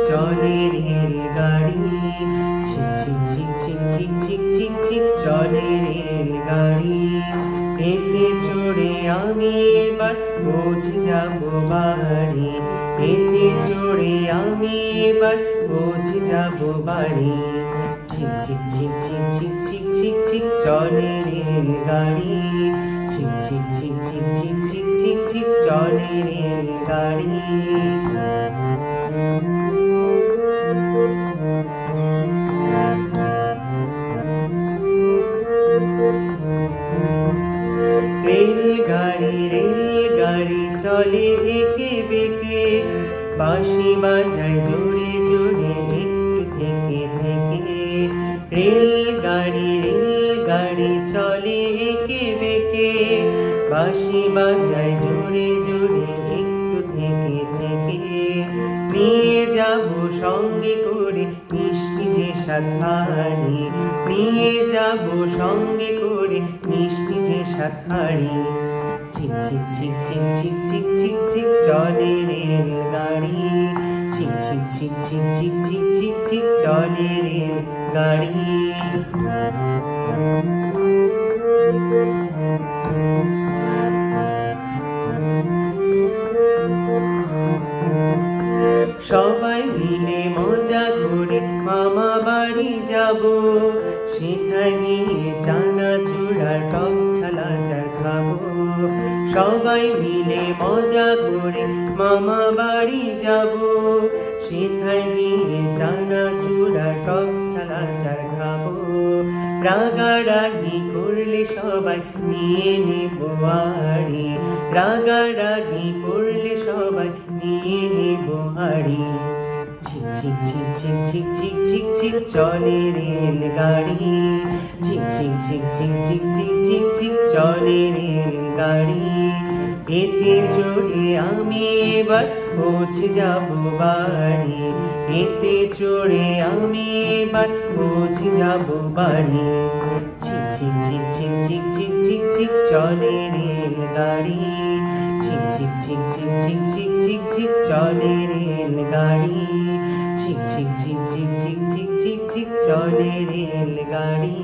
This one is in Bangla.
চলে রেলগাড়ি, ঝিক ঝিক ঝিক ঝিক ঝিক ঝিক ঝিক ঝিক চলে রেলগাড়ি। এতে চড়ে আমি এবার পৌঁছে যাব বাড়ি, এতে চড়ে আমি এবার পৌঁছে যাব বাড়ি। ঝিক ঝিক ঝিক ঝিক ঝিক ঝিক ঝিক ঝিক চলে রেলগাড়ি, ঝিক ঝিক ঝিক ঝিক ঝিক ঝিক ঝিক ঝিক চলে রেলগাড়ি। রেলগাড়ি রেলগাড়ি চলে একে বেঁকে, বাঁশি বাজায় জোরে জোরে একটু থেকে থেকে। রেলগাড়ি রেলগাড়ি চলে একে বেঁকে, বাঁশি বাজায় জোরে জোরে একটু থেকে থেকে। নিয়ে যাব সঙ্গে করে মিষ্টি যে সাতহাড়ি, নিয়ে যাব সঙ্গে করে মিষ্টি যে সাতহাড়ি। ঝিক ঝিক ঝিক ঝিক ঝিক ঝিক ঝিক ঝিক চলে রেলগাড়ি, ঝিক ঝিক ঝিক ঝিক ঝিক ঝিক ঝিক ঝিক চলে রেলগাড়ি। সবাই মিলে মজা করে মামা বাড়ি যাব, সেখানে গিয়ে চানাচুরার টক ছালা চা খাবো। সবাই মিলে মজা করে মামা বাড়ি যাব, সেখানে গিয়ে চানাচুরার টক ছালা চা খাবো। রাগারাগি করলে সবাই নিয়ে নেব আড়ি, রাগারাগি করলে সবাই নিয়ে নেব আড়ি। ঝিক ঝিক ঝিক ঝিক ঝিক ঝিক ঝিক ঝিক চলে রেলগাড়ি, ঝিক ঝিক ঝিক ঝিক ঝিক ঝিক ঝিক ঝিক চলে রেলগাড়ি। এতে চড়ে আমি এবার পৌঁছে যাব বাড়ি, এতে চড়ে আমি এবার পৌঁছে যাব বাড়ি। ঝিক ঝিক ঝিক ঝিক ঝিক ঝিক ঝিক ঝিক চলে রেলগাড়ি, ঝিক ঝিক ঝিক ঝিক ঝিক ঝিক ঝিক ঝিক চলে রেলগাড়ি, ঝিক ঝিক ঝিক ঝিক ঝিক ঝিক ঝিক ঝিক চলে রেলগাড়ি।